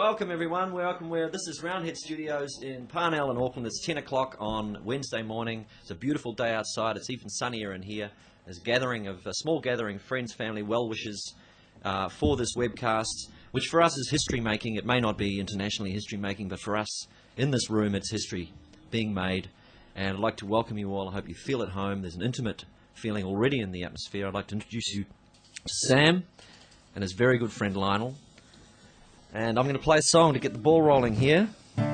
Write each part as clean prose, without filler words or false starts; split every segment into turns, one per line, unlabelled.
Welcome everyone, this is Roundhead Studios in Parnell in Auckland. It's 10 o'clock on Wednesday morning. It's a beautiful day outside. It's even sunnier in here. There's a small gathering of friends, family, well-wishers for this webcast, which for us is history making. It may not be internationally history making, but for us in this room it's history being made. And I'd like to welcome you all. I hope you feel at home. There's an intimate feeling already in the atmosphere. I'd like to introduce you to Sam and his very good friend Lionel. And I'm going to play a song to get the ball rolling here. I'm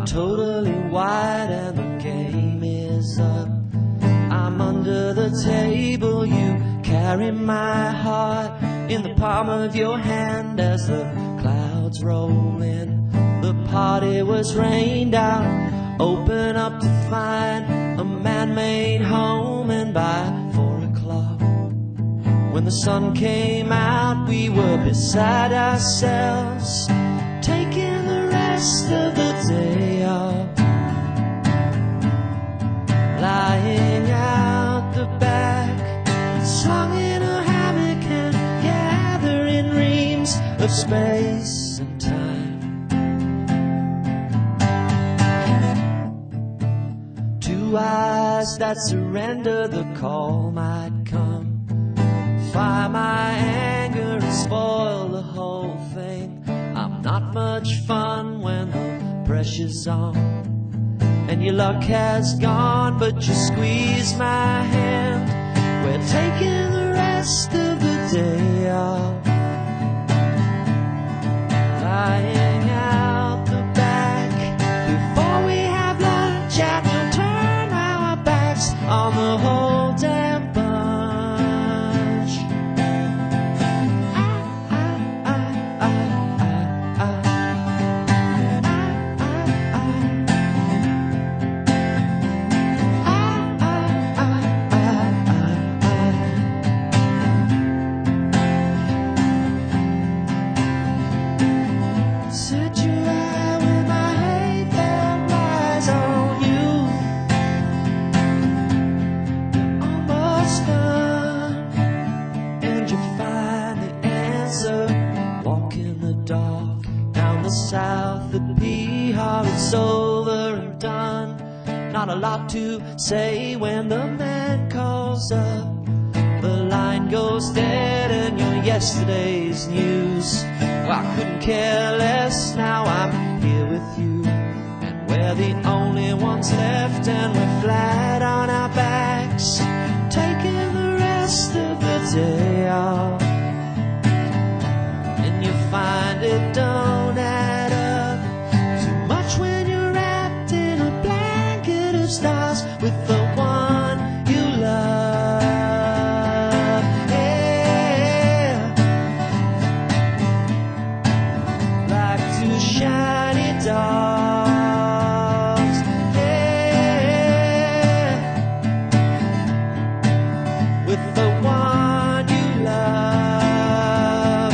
totally wide and the game is up. I'm under the table, you carry my heart in the palm of your hand as the clouds roll in. The party was rained out, open up to find a man-made home, and by 4 o'clock, when the sun came out, we were beside ourselves, taking the rest of the day off, lying out the back, slung in a hammock and gathering reams of space and time. Two eyes that surrender, the call might come, fire my anger and spoil the whole thing. I'm not much fun when the pressure's on and your luck has gone, but you squeeze my hand. We're taking the rest of the day off, lying out the back before we have lunch, and we'll turn our backs on the whole damn bunch. It's over and done. Not a lot to say when the man calls up. The line goes dead and you're yesterday's news. Well, I couldn't care less, now I'm here with you, and we're the only ones left, and we're flat on our backs, taking the rest of the day off. And you find it don't add up too much when you're wrapped in a blanket of stars with the one you love. Yeah, like two shiny dogs. Yeah, with the one you love.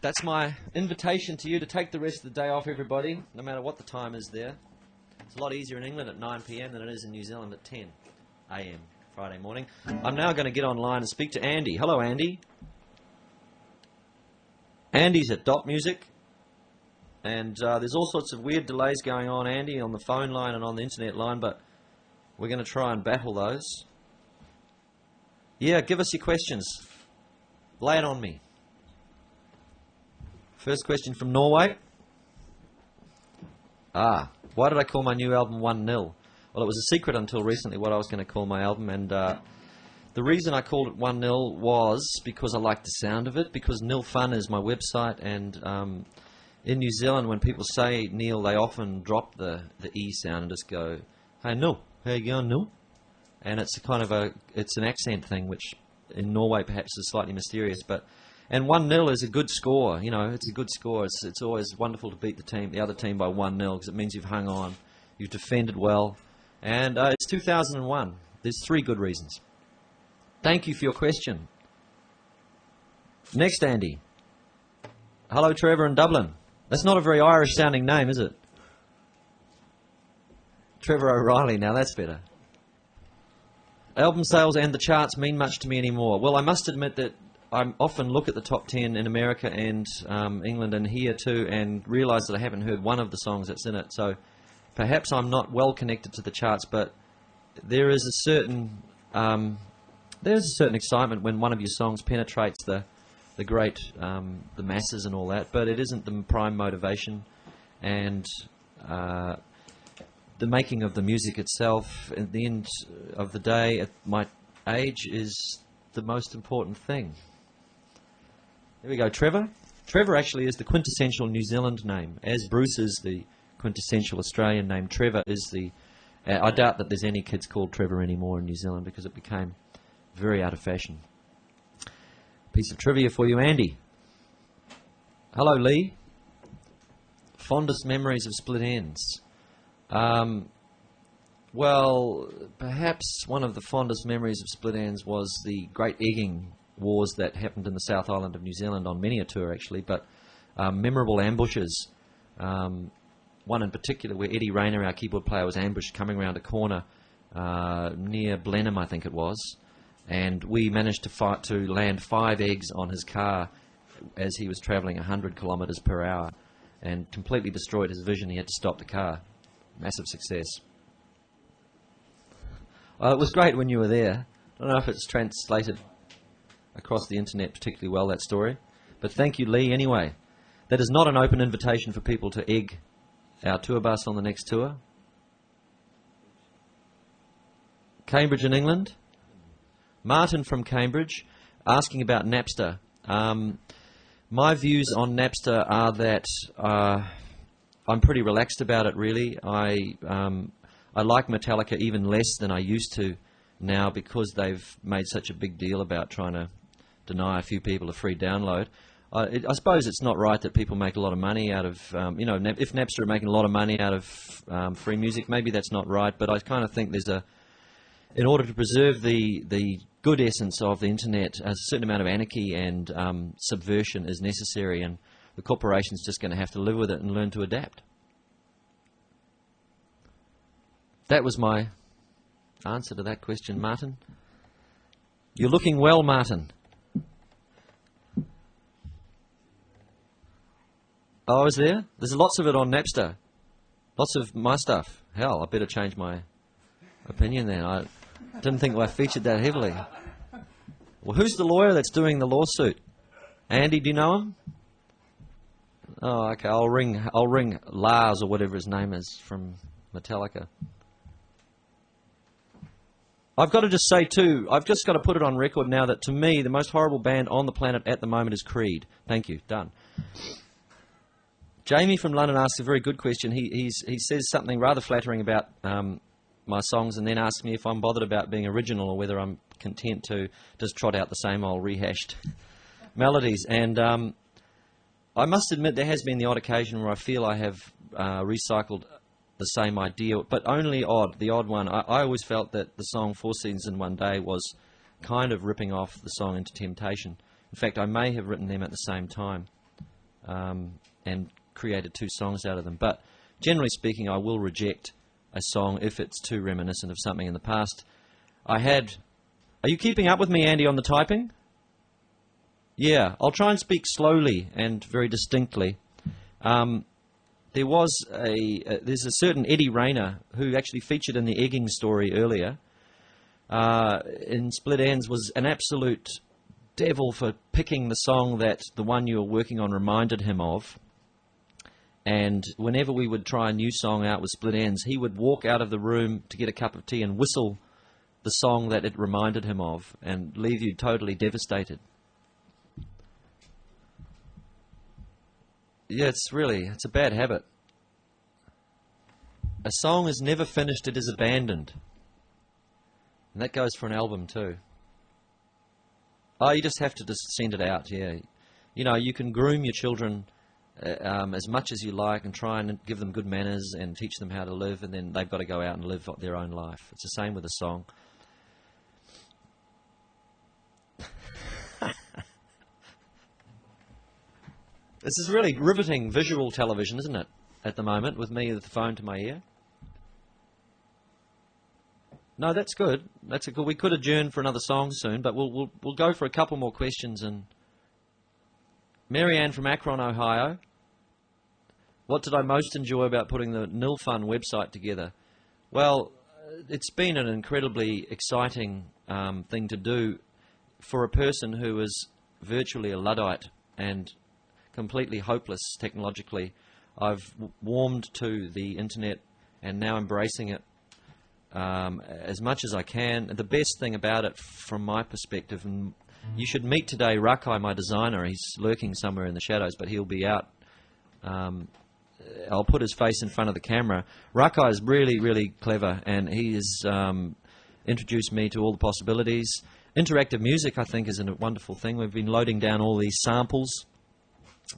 That's my invitation to you to take the rest of the day off, everybody, no matter what the time is there. It's a lot easier in England at 9 p.m. than it is in New Zealand at 10 a.m. Friday morning. I'm now going to get online and speak to Andy. Hello, Andy. Andy's at Dotmusic, and there's all sorts of weird delays going on, Andy, on the phone line and on the internet line, but we're going to try and battle those. Yeah, give us your questions. Lay it on me. First question from Norway. Why did I call my new album 1-0? Well, it was a secret until recently what I was going to call my album, and the reason I called it 1-0 was because I liked the sound of it, because Nilfun is my website, and in New Zealand when people say Neil, they often drop the E sound and just go, hey Nil, how you going Nil? And it's a kind of it's an accent thing, which in Norway perhaps is slightly mysterious, and 1-0 is a good score, you know, it's a good score. It's always wonderful to beat the other team by 1-0, because it means you've hung on, you've defended well, and it's 2001. There's 3 good reasons. Thank you for your question. Next, Andy. Hello, Trevor in Dublin. That's not a very Irish-sounding name, is it? Trevor O'Reilly, now that's better. Album sales and the charts mean much to me anymore. Well, I must admit that I often look at the top 10 in America and England and here too and realise that I haven't heard one of the songs that's in it. So perhaps I'm not well connected to the charts, but there is a certain excitement when one of your songs penetrates the masses and all that, but it isn't the prime motivation. And the making of the music itself, at the end of the day, at my age, is the most important thing. There we go, Trevor. Trevor actually is the quintessential New Zealand name, as Bruce is the quintessential Australian name. Trevor is the... I doubt that there's any kids called Trevor anymore in New Zealand because it became very out of fashion. Piece of trivia for you, Andy. Hello, Lee. Fondest memories of Split Ends. Well, perhaps one of the fondest memories of Split Ends was the great egging wars that happened in the South Island of New Zealand on many a tour, actually, but memorable ambushes. One in particular where Eddie Rayner, our keyboard player, was ambushed coming around a corner near Blenheim, I think it was, and we managed to land 5 eggs on his car as he was travelling 100 kilometres per hour and completely destroyed his vision. He had to stop the car. Massive success. It was great when you were there. I don't know if it's translated across the internet particularly well, that story. But thank you, Lee, anyway. That is not an open invitation for people to egg our tour bus on the next tour. Cambridge in England. Martin from Cambridge asking about Napster. My views on Napster are that I'm pretty relaxed about it, really. I like Metallica even less than I used to now because they've made such a big deal about trying to deny a few people a free download. I suppose it's not right that people make a lot of money out of, if Napster are making a lot of money out of free music, maybe that's not right, but I kind of think in order to preserve the good essence of the internet, a certain amount of anarchy and subversion is necessary, and the corporation's just going to have to live with it and learn to adapt. That was my answer to that question, Martin. You're looking well, Martin. Oh, I was there? There's lots of it on Napster. Lots of my stuff. Hell, I better change my opinion then. I didn't think I featured that heavily. Well, who's the lawyer that's doing the lawsuit? Andy, do you know him? Oh, okay. I'll ring Lars or whatever his name is from Metallica. I've got to just say too, I've just got to put it on record now that to me the most horrible band on the planet at the moment is Creed. Thank you. Done. Jamie from London asks a very good question. He says something rather flattering about my songs and then asks me if I'm bothered about being original or whether I'm content to just trot out the same old rehashed melodies. And I must admit there has been the odd occasion where I feel I have recycled the same idea, but only the odd one. I always felt that the song Four Seasons in One Day was kind of ripping off the song Into Temptation. In fact, I may have written them at the same time and created 2 songs out of them. But generally speaking, I will reject a song if it's too reminiscent of something in the past. Are you keeping up with me, Andy, on the typing? Yeah, I'll try and speak slowly and very distinctly. There's a certain Eddie Rayner who actually featured in the egging story earlier. In Split Ends was an absolute devil for picking the song that the one you were working on reminded him of. And whenever we would try a new song out with Split Ends, he would walk out of the room to get a cup of tea and whistle the song that it reminded him of and leave you totally devastated. Yeah, it's a bad habit. A song is never finished, it is abandoned. And that goes for an album too. Oh, you just have to just send it out, yeah. You know, you can groom your children as much as you like and try and give them good manners and teach them how to live, and then they've got to go out and live their own life. It's the same with a song. This is really riveting visual television, isn't it, at the moment, with me with the phone to my ear? No, that's good. That's good. We could adjourn for another song soon, but we'll go for a couple more questions. And Marianne from Akron, Ohio. What did I most enjoy about putting the Nilfun website together? Well, it's been an incredibly exciting thing to do for a person who is virtually a Luddite and completely hopeless technologically. I've warmed to the internet and now embracing it as much as I can. The best thing about it from my perspective, and you should meet today Rakai, my designer. He's lurking somewhere in the shadows, but he'll be out. I'll put his face in front of the camera. Rakai is really, really clever, and he has introduced me to all the possibilities. Interactive music, I think, is a wonderful thing. We've been loading down all these samples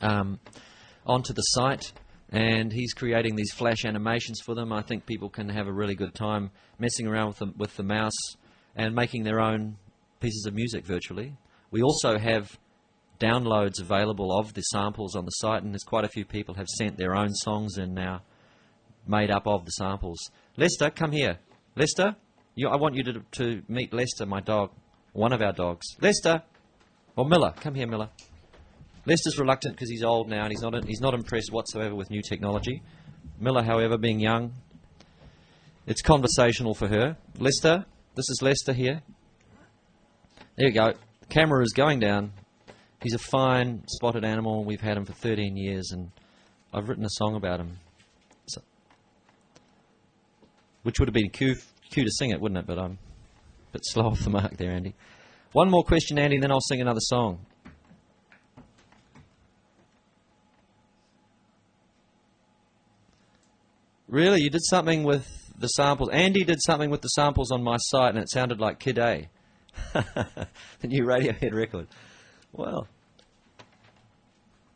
onto the site, and he's creating these flash animations for them. I think people can have a really good time messing around with the mouse and making their own pieces of music virtually. We also have downloads available of the samples on the site, and there's quite a few people have sent their own songs in now made up of the samples. Lester, come here. Lester, I want you to meet Lester, my dog, one of our dogs. Lester! Or Miller. Come here, Miller. Lester's reluctant because he's old now and he's not impressed whatsoever with new technology. Miller, however, being young, it's conversational for her. Lester, this is Lester here. There you go. The camera is going down. He's a fine spotted animal. We've had him for 13 years, and I've written a song about him. So, which would have been cue to sing it, wouldn't it? But I'm a bit slow off the mark there, Andy. One more question, Andy, and then I'll sing another song. Really? You did something with the samples? Andy did something with the samples on my site, and it sounded like Kid A. The new Radiohead record. Well,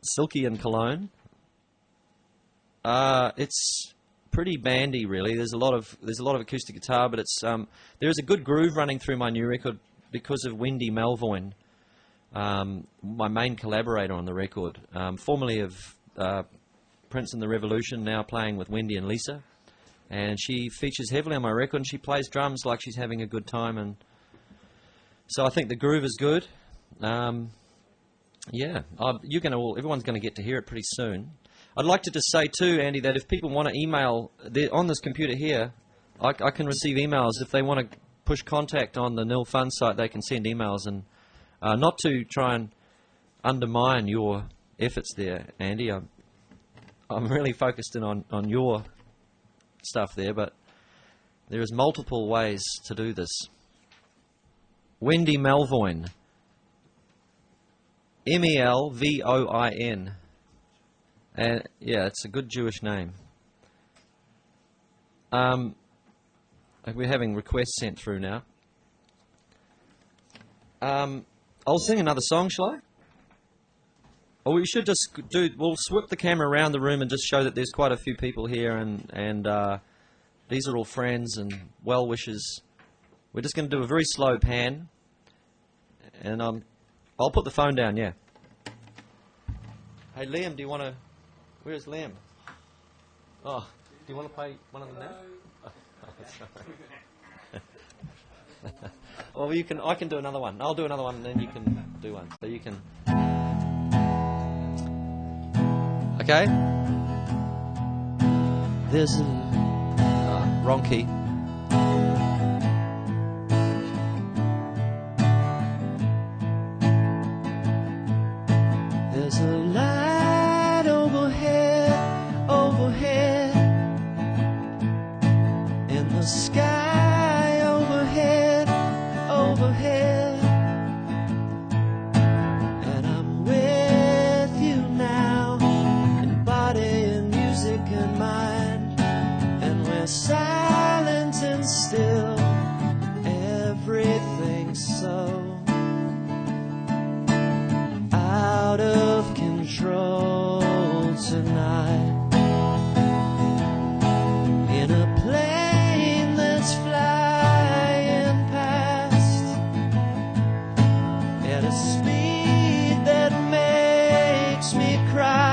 Silky and Cologne. It's pretty bandy, really. There's a lot of acoustic guitar, but it's there is a good groove running through my new record because of Wendy Melvoin, my main collaborator on the record, formerly of Prince and the Revolution, now playing with Wendy and Lisa, and she features heavily on my record, and she plays drums like she's having a good time, and so I think the groove is good. Yeah, everyone's going to get to hear it pretty soon. I'd like to just say too, Andy, that if people want to email, on this computer here, I can receive emails. If they want to push contact on the Nilfun site, they can send emails, and not to try and undermine your efforts there, Andy. I'm really focused in on your stuff there, but there is multiple ways to do this. Wendy Melvoin. Melvoin. And yeah, it's a good Jewish name. We're having requests sent through now. I'll sing another song, shall I? Or we should just we'll swip the camera around the room and just show that there's quite a few people here, and these are all friends and well-wishers. We're just going to do a very slow pan, and I'll put the phone down, yeah. Hey, Liam, do you want to... Where's Liam? Oh, do you want to play one of them now? Oh, well, I can do another one. I'll do another one, and then you can do one. So you can... Okay? There's a... wrong key. There's a light overhead, in the sky overhead, and I'm with you now, in body and music and mind, and we're silent and still, everything's so out of control tonight. In a plane that's flying past at a speed that makes me cry.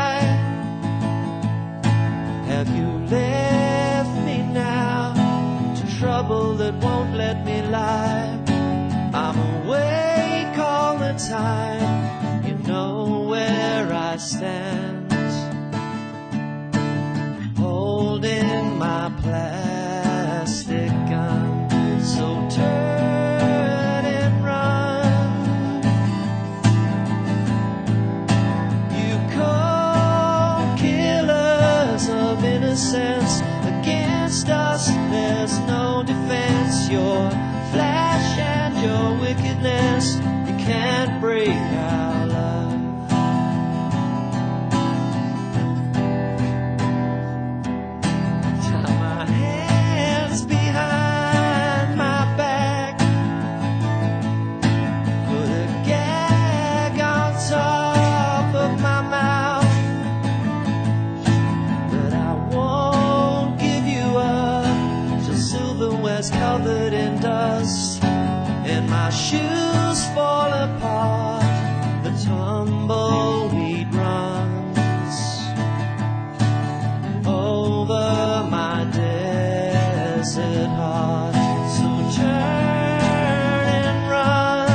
my plastic gun. So turn and run. You cold killers of innocence, against us there's no defense. Your flash and your wickedness, you can't break our love. Tie my hands behind my back, put a gag on top of my mouth, but I won't give you up till silverware's covered in dust and my shoes fall apart, the tumbleweed runs over my desert heart. So turn and run.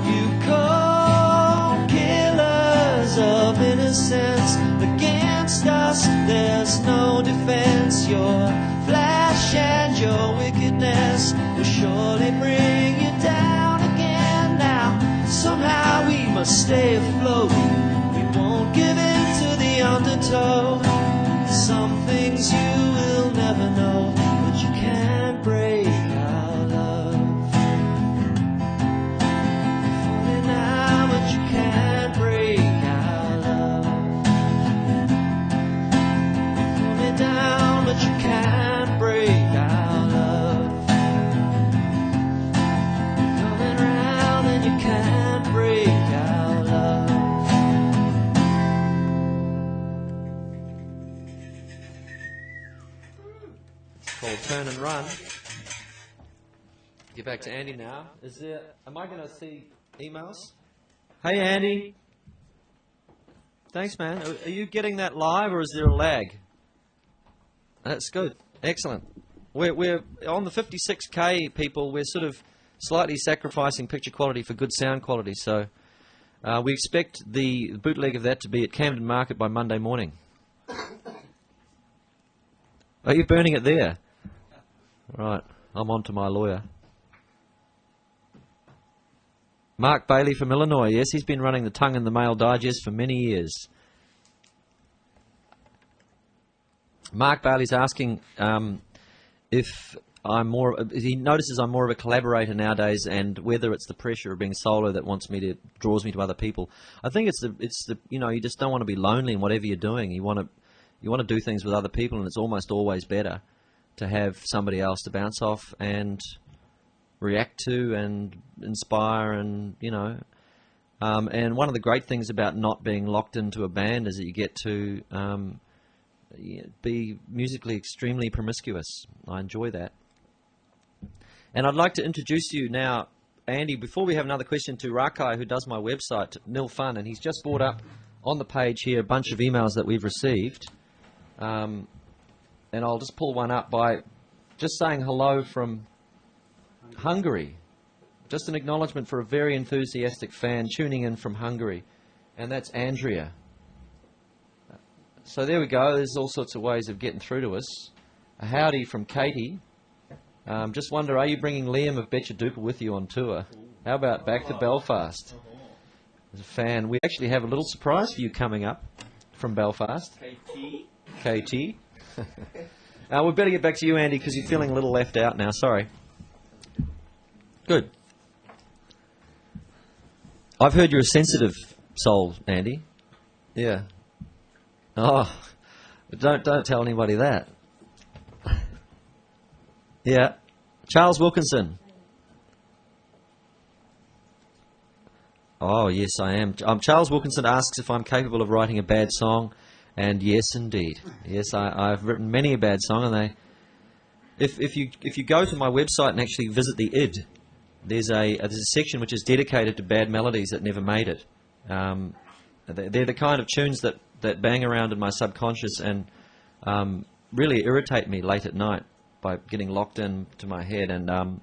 You cold killers of innocence, against us there's no defense. Your flash and your wickedness will surely bring you down again. Now somehow we must stay afloat, we won't give in to the undertow. Some things you will never know, but you can't break our love. Funny now, but you can't break our love. Pull me down, but you can't break our love. Coming round and you can't break our love. It's called Turn and Run. Get back to Andy now. Am I going to see emails? Hey Andy. Thanks man. Are you getting that live or is there a lag? That's good. Excellent. We're on the 56K people. We're sort of slightly sacrificing picture quality for good sound quality. So we expect the bootleg of that to be at Camden Market by Monday morning. Are you burning it there? Right. I'm on to my lawyer. Mark Bailey from Illinois. Yes, he's been running the Tongue in the Mail Digest for many years. Mark Bailey's asking if I'm more. He notices I'm more of a collaborator nowadays, and whether it's the pressure of being solo that draws me to other people. I think it's the you just don't want to be lonely in whatever you're doing. You want to do things with other people, and it's almost always better to have somebody else to bounce off and react to and inspire, and and one of the great things about not being locked into a band is that you get to be musically extremely promiscuous. I enjoy that. And I'd like to introduce you now, Andy, before we have another question, to Rakai, who does my website, Nilfun, and he's just brought up on the page here a bunch of emails that we've received. And I'll just pull one up by just saying hello from Hungary. Just an acknowledgement for a very enthusiastic fan tuning in from Hungary. And that's Andrea. So there we go. There's all sorts of ways of getting through to us. A howdy from Katie. Just wonder, are you bringing Liam of Betcha Duper with you on tour? How about back to Belfast? As a fan, we actually have a little surprise for you coming up from Belfast. KT. We better get back to you, Andy, because you're feeling a little left out now. Sorry. Good. I've heard you're a sensitive soul, Andy. Yeah. Oh, don't tell anybody that. Yeah. Charles Wilkinson. Oh, yes, I am. Charles Wilkinson asks if I'm capable of writing a bad song, and yes, indeed. Yes, I've written many a bad song, and if you go to my website and actually visit the id, there's a section which is dedicated to bad melodies that never made it. They're the kind of tunes that bang around in my subconscious and really irritate me late at night by getting locked into my head. And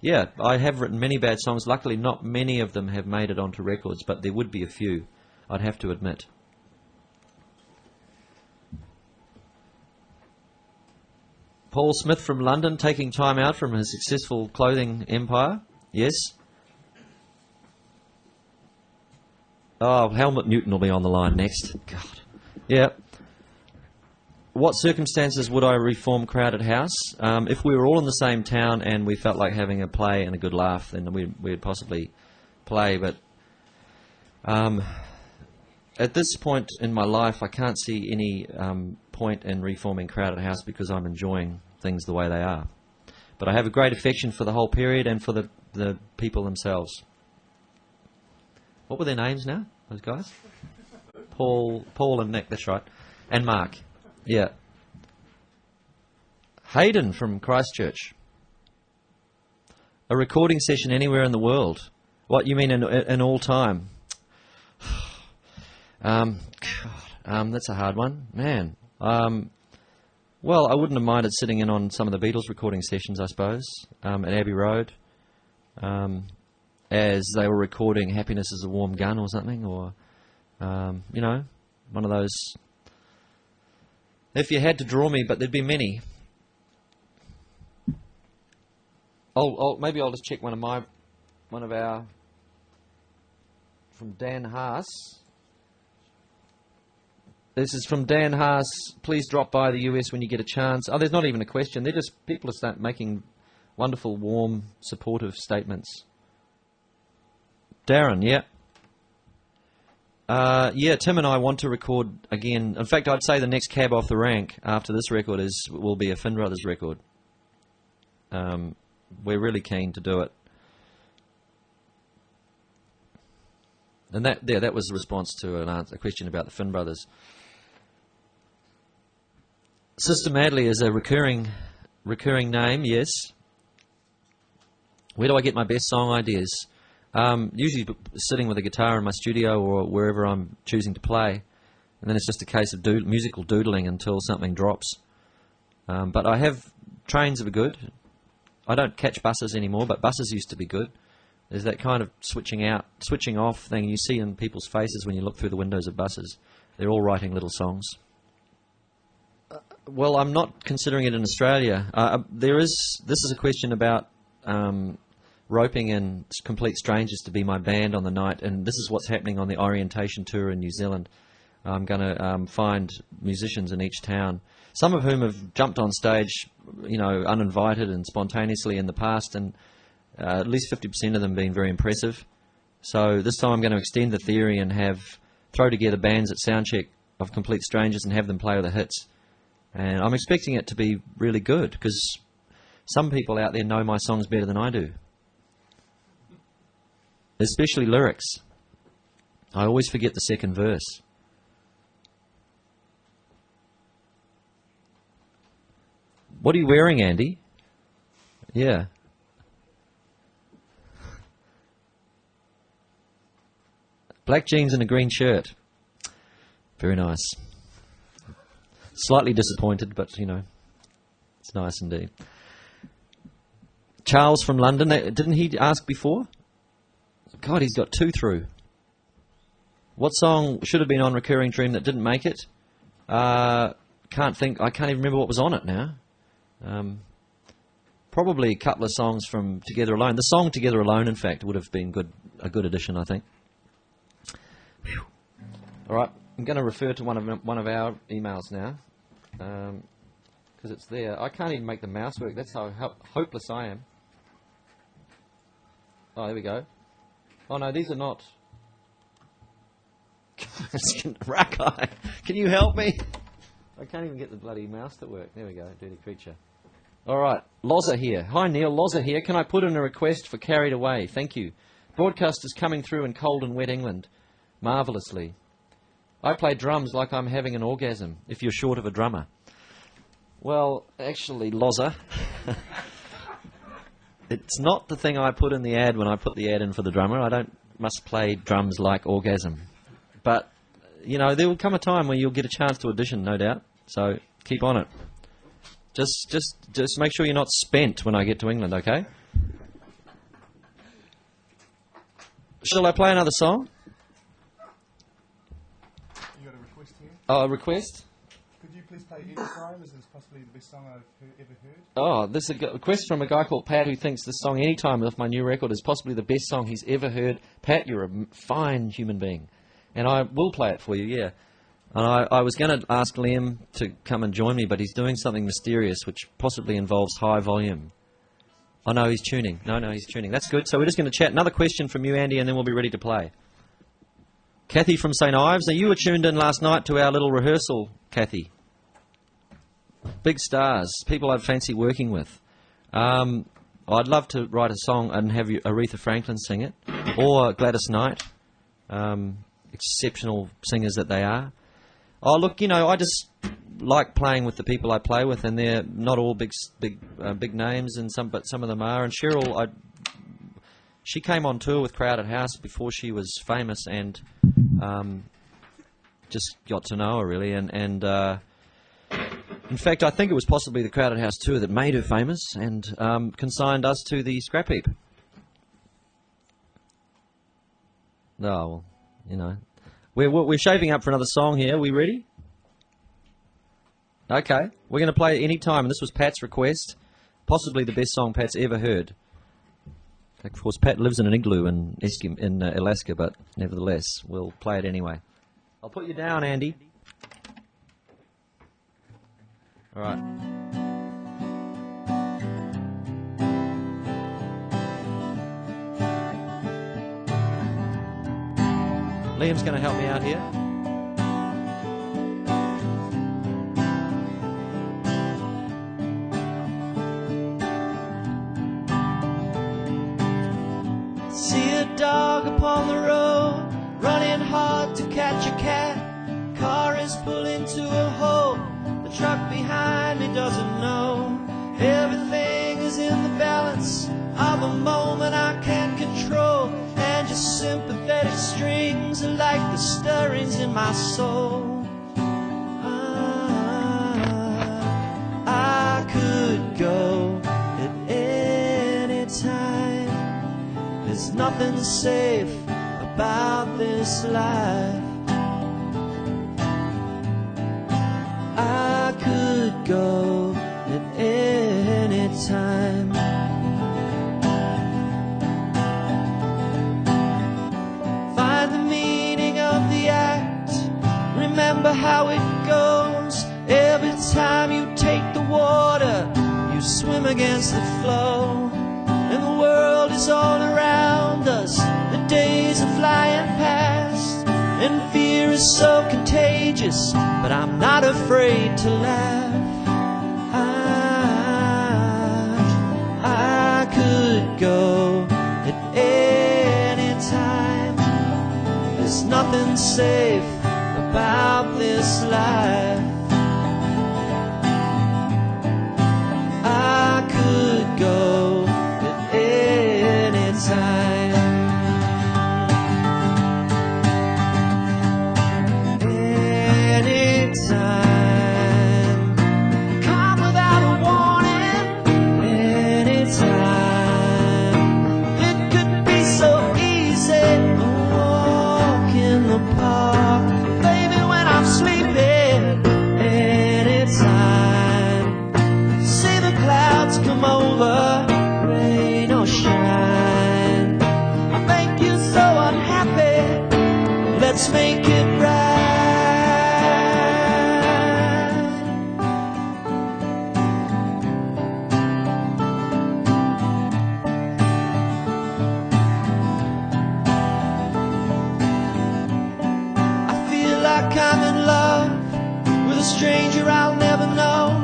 yeah, I have written many bad songs. Luckily, not many of them have made it onto records, but there would be a few, I'd have to admit. Paul Smith from London, taking time out from his successful clothing empire. Yes. Oh, Helmut Newton will be on the line next. God. Yeah. What circumstances would I reform Crowded House? If we were all in the same town and we felt like having a play and a good laugh, then we'd possibly play. But at this point in my life, I can't see any point in reforming Crowded House because I'm enjoying things the way they are. But I have a great affection for the whole period and for the people themselves. What were their names now, those guys? Paul and Nick, that's right. And Mark. Yeah. Hayden from Christchurch. A recording session anywhere in the world. What, you mean in all time? That's a hard one. Man. Well, I wouldn't have minded sitting in on some of the Beatles recording sessions, I suppose, at Abbey Road, as they were recording Happiness is a Warm Gun or something, or, you know, one of those. If you had to draw me, but there'd be many. Maybe I'll just check one of our, from Dan Haas. This is from Dan Haas. Please drop by the US when you get a chance. Oh, there's not even a question. They're just people are making wonderful, warm, supportive statements. Darren, yeah. Yeah, Tim and I want to record again. In fact, I'd say the next cab off the rank after this record will be a Finn Brothers record. We're really keen to do it. And that was the response to a question about the Finn Brothers. Sister Madley is a recurring name, yes. Where do I get my best song ideas? Usually sitting with a guitar in my studio or wherever I'm choosing to play. And then it's just a case of musical doodling until something drops. But I have trains that are good. I don't catch buses anymore, but buses used to be good. There's that kind of switching off thing you see in people's faces when you look through the windows of buses. They're all writing little songs. Well, I'm not considering it in Australia. This is a question about roping in complete strangers to be my band on the night, and this is what's happening on the orientation tour in New Zealand. I'm going to find musicians in each town, some of whom have jumped on stage, you know, uninvited and spontaneously in the past, and at least 50% of them being very impressive. So this time I'm going to extend the theory and throw together bands at soundcheck of complete strangers and have them play the hits. And I'm expecting it to be really good because some people out there know my songs better than I do. Especially lyrics. I always forget the second verse. What are you wearing, Andy? Yeah. Black jeans and a green shirt. Very nice. Slightly disappointed, but, you know, it's nice indeed. Charles from London. Didn't he ask before? God, he's got two through. What song should have been on Recurring Dream that didn't make it? I can't even remember what was on it now. Probably a couple of songs from Together Alone. The song Together Alone, in fact, would have been a good addition, I think. Whew. All right, I'm going to refer to one of our emails now because it's there. I can't even make the mouse work. That's how hopeless I am. Oh, there we go. Oh no, these are not. Rakai, can you help me? I can't even get the bloody mouse to work. There we go, dirty creature. All right, Loza here. Hi Neil, Loza here. Can I put in a request for Carried Away? Thank you. Broadcast is coming through in cold and wet England. Marvellously. I play drums like I'm having an orgasm, if you're short of a drummer. Well, actually, Loza, it's not the thing I put in the ad when I put the ad in for the drummer. I must play drums like orgasm. But, you know, there will come a time where you'll get a chance to audition, no doubt. So, keep on it. Just make sure you're not spent when I get to England, okay? Shall I play another song?
You got a request here?
Oh, a request?
Could you please play Any Time, as it's possibly the best song I've ever heard?
Oh, this is a request from a guy called Pat who thinks this song Anytime off my new record is possibly the best song he's ever heard. Pat, you're a fine human being. And I will play it for you, yeah. And I was going to ask Liam to come and join me, but he's doing something mysterious which possibly involves high volume. Oh, no, he's tuning. No, he's tuning. That's good. So we're just going to chat. Another question from you, Andy, and then we'll be ready to play. Kathy from St. Ives. Now, you were tuned in last night to our little rehearsal, Kathy. Big stars, people I'd fancy working with. I'd love to write a song and have Aretha Franklin sing it, or Gladys Knight, exceptional singers that they are. Oh, look, you know, I just like playing with the people I play with, and they're not all big names, but some of them are. And Cheryl, she came on tour with Crowded House before she was famous, and just got to know her really, and in fact, I think it was possibly the Crowded House tour that made her famous and consigned us to the scrap heap. Oh, well, you know. We're shaping up for another song here. Are we ready? Okay. We're going to play it any time, and this was Pat's request. Possibly the best song Pat's ever heard. Of course, Pat lives in an igloo in Alaska, but nevertheless, we'll play it anyway. I'll put you down, Andy. All right. Liam's going to help me out here. See a dog upon the road, running hard to catch a cat. Car is pulled into a hole. The truck behind me doesn't know. Everything is in the balance of a moment I can't control. And your sympathetic strings are like the stirrings in my soul. I could go at any time. There's nothing safe about this life. I could go at any time. Find the meaning of the act. Remember how it goes. Every time you take the water, you swim against the flow. And the world is all around us. The days are flying past. And fear is so contagious, but I'm not afraid to laugh. I could go at any time. There's nothing safe about this life. I could go at any time. Let's make it right. I feel like I'm in love with a stranger I'll never know.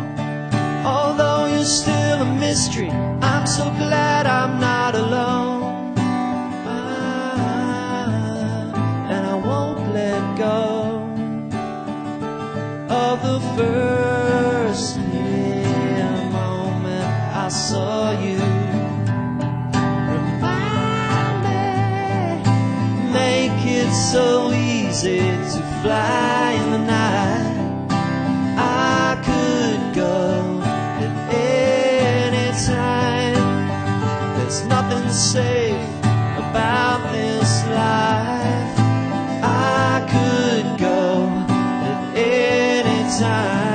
Although you're still a mystery, I'm so glad I'm not alone. Of the first near moment I saw you. Remind me, make it so easy to fly in the night. I could go at any time. There's nothing safe about this life. I could go at any time.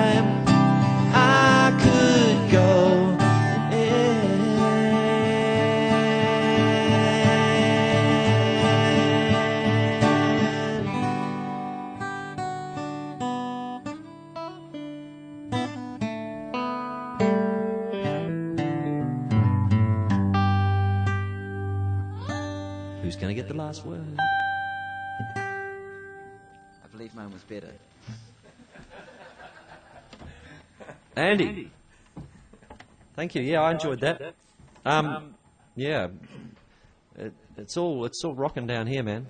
the last word.
I believe mine was better.
Andy. Thank you. Yeah, I enjoyed that. Yeah, it's all rocking down here, man.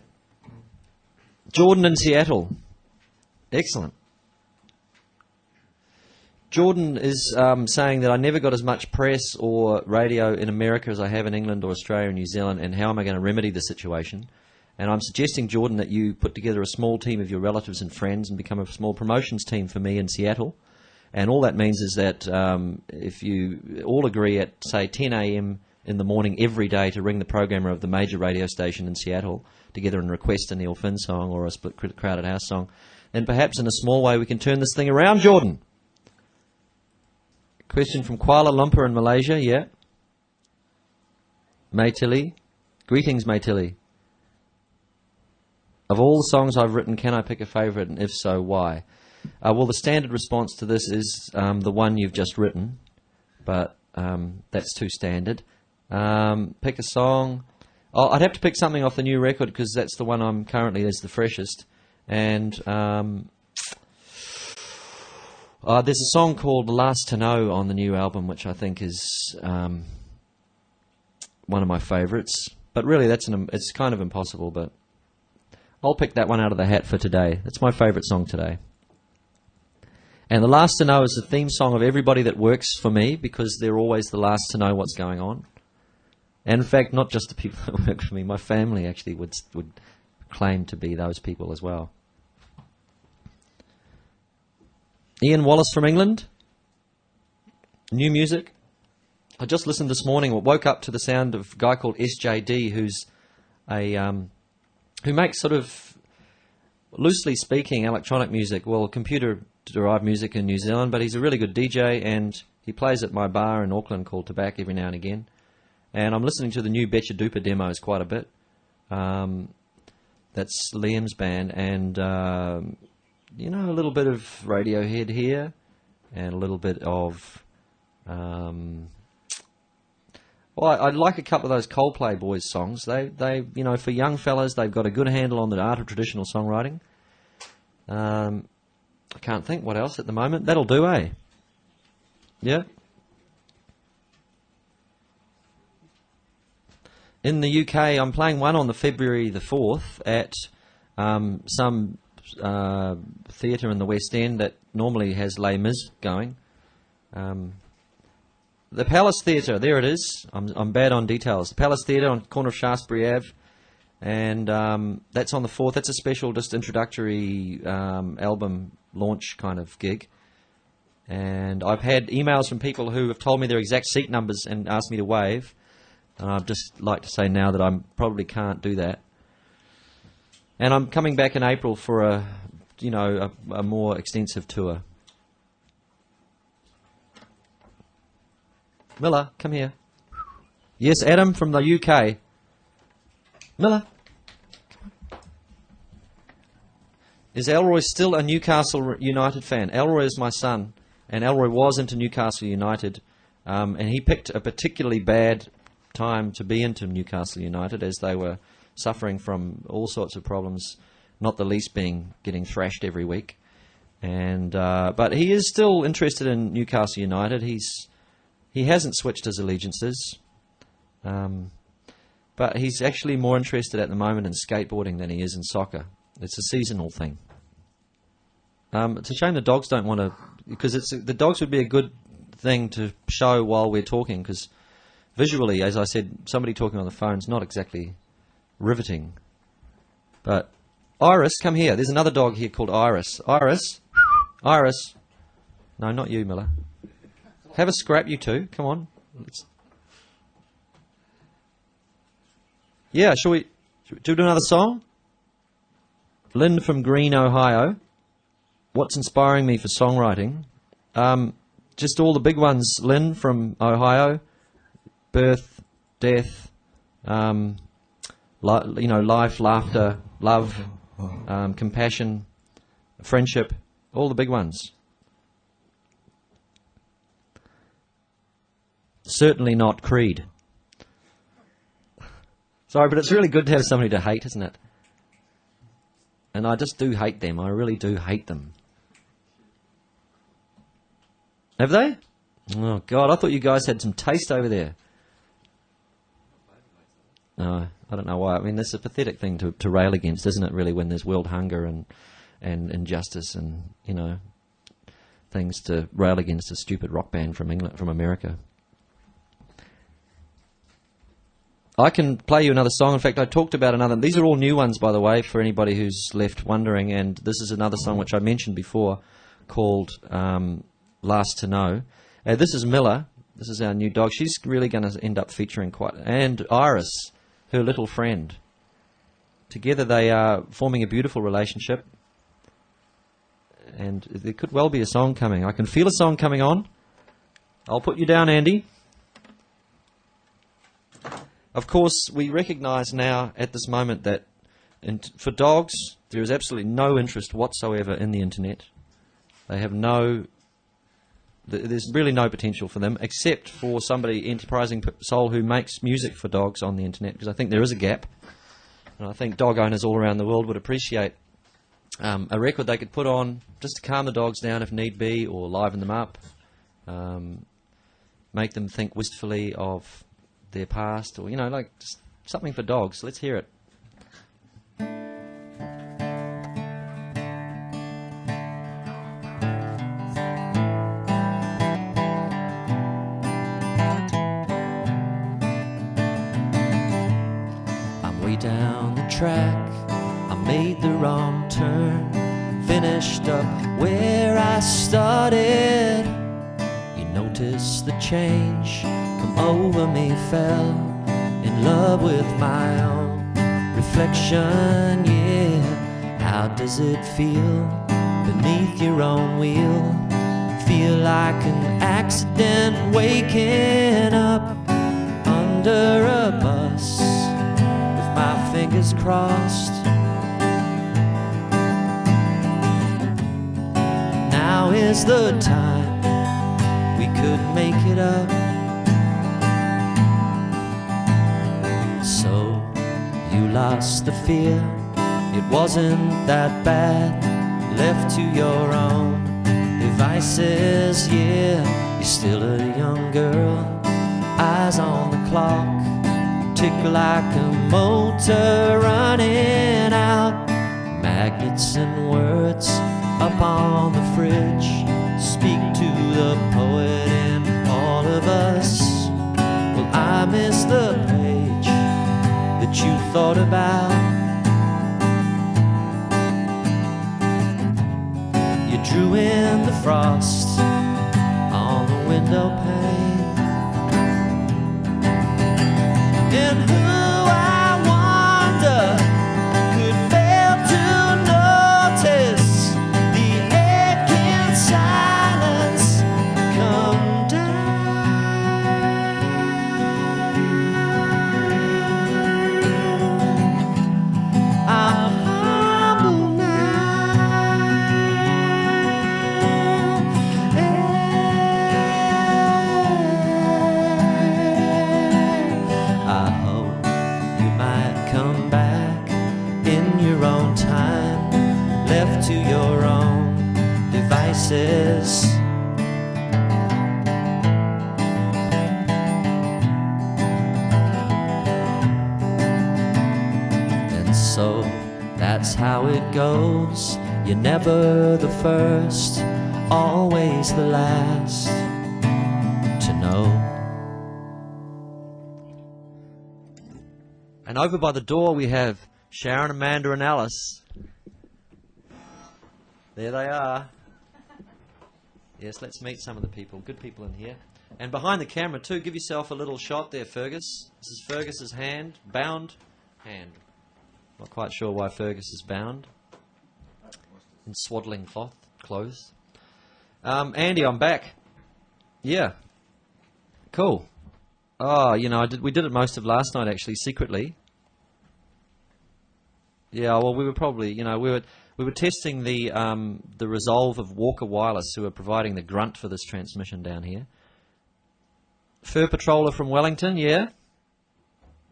Jordan in Seattle. Excellent. Jordan is saying that I never got as much press or radio in America as I have in England or Australia and New Zealand, and how am I going to remedy the situation? And I'm suggesting, Jordan, that you put together a small team of your relatives and friends and become a small promotions team for me in Seattle. And all that means is that if you all agree at, say, 10 a.m. in the morning every day to ring the programmer of the major radio station in Seattle together and request a Nilfun song or a Split Crowded House song, then perhaps in a small way we can turn this thing around, Jordan. Question from Kuala Lumpur in Malaysia, yeah. Maytili. Greetings, Maytili. Of all the songs I've written, can I pick a favourite, and if so, why? Well, the standard response to this is the one you've just written, but that's too standard. Pick a song. Oh, I'd have to pick something off the new record because that's the one I'm currently is the freshest. And there's a song called "Last to Know" on the new album, which I think is one of my favourites. But really, it's kind of impossible. But I'll pick that one out of the hat for today. It's my favourite song today. And "The Last to Know" is the theme song of everybody that works for me because they're always the last to know what's going on. And in fact, not just the people that work for me, my family actually would claim to be those people as well. Ian Wallace from England. New music. I just listened this morning, or woke up to the sound of a guy called SJD, who's who makes sort of, loosely speaking, electronic music, well, computer-derived music in New Zealand, but he's a really good DJ, and he plays at my bar in Auckland called Tobacco every now and again. And I'm listening to the new Betcha Duper demos quite a bit. That's Liam's band, and, you know, a little bit of Radiohead here, and a little bit of... well, I like a couple of those Coldplay boys songs. They, you know, for young fellas, they've got a good handle on the art of traditional songwriting. I can't think what else at the moment. That'll do, eh? Yeah. In the UK, I'm playing one on the February the 4th at some theatre in the West End that normally has Les Mis going. The Palace Theatre, there it is. I'm bad on details. The Palace Theatre on the corner of Shaftesbury Ave, and that's on the 4th. That's a special, just introductory album launch kind of gig. And I've had emails from people who have told me their exact seat numbers and asked me to wave. And I'd just like to say now that I probably can't do that. And I'm coming back in April for a more extensive tour. Miller, come here. Yes, Adam from the UK. Miller. Come on. Is Elroy still a Newcastle United fan? Elroy is my son, and Elroy was into Newcastle United, and he picked a particularly bad time to be into Newcastle United as they were suffering from all sorts of problems, not the least being getting thrashed every week. And but he is still interested in Newcastle United. He hasn't switched his allegiances, but he's actually more interested at the moment in skateboarding than he is in soccer. It's a seasonal thing. It's a shame the dogs don't want to, because the dogs would be a good thing to show while we're talking, because visually, as I said, somebody talking on the phone is not exactly riveting. But Iris, come here. There's another dog here called Iris. Iris. Iris. No, not you, Miller. Have a scrap, you two. Come on. Yeah, shall we do another song? Lynn from Greene, Ohio. What's inspiring me for songwriting? Just all the big ones. Lynn from Ohio. Birth, death, life, laughter, love, compassion, friendship. All the big ones. Certainly not Creed. Sorry, but it's really good to have somebody to hate, isn't it? And I just do hate them. I really do hate them. Have they? Oh, God, I thought you guys had some taste over there. No, I don't know why. I mean, it's a pathetic thing to rail against, isn't it, really, when there's world hunger and injustice and, you know, things to rail against a stupid rock band from England, from America. I can play you another song. In fact, I talked about another. These are all new ones, by the way, for anybody who's left wondering. And this is another song which I mentioned before called Last to Know. This is Miller. This is our new dog. She's really going to end up featuring quite... And Iris, her little friend. Together they are forming a beautiful relationship. And there could well be a song coming. I can feel a song coming on. I'll put you down, Andy. Of course, we recognise now at this moment that for dogs, there is absolutely no interest whatsoever in the internet. They have no... There's really no potential for them, except for somebody enterprising soul who makes music for dogs on the internet, because I think there is a gap. And I think dog owners all around the world would appreciate a record they could put on just to calm the dogs down if need be, or liven them up, make them think wistfully of their past, or, you know, like just something for dogs. Let's hear it. I'm way down the track, I made the wrong turn, finished up where I started. You noticed the change come over me, fell in love with my own reflection, yeah. How does it feel beneath your own wheel? Feel like an accident waking up under a bus with my fingers crossed. Now is the time we could make it up. So you lost the fear, it wasn't that bad, left to your own devices, yeah. You're still a young girl, eyes on the clock, tick like a motor running out. Magnets and words up on the fridge speak to the poet in all of us. Well, I miss the page that you thought about. You drew in the frost on the window pane. And who, I wonder, could fail to notice the aching silence come down? I'm humble now. I hope you might come back in your own time, left to your own devices. And so that's how it goes. You're never the first, always the last to know. And over by the door we have Sharon, Amanda and Alice. There they are. Yes, let's meet some of the people. Good people in here. And behind the camera too, give yourself a little shot there, Fergus. This is Fergus's hand, bound hand. Not quite sure why Fergus is bound in swaddling clothes. Andy, I'm back. Yeah. Cool. Oh, you know, we did it most of last night actually, secretly. Yeah, well, we were probably, you know, we were testing the resolve of Walker Wireless, who are providing the grunt for this transmission down here. Fur patroller from Wellington, yeah.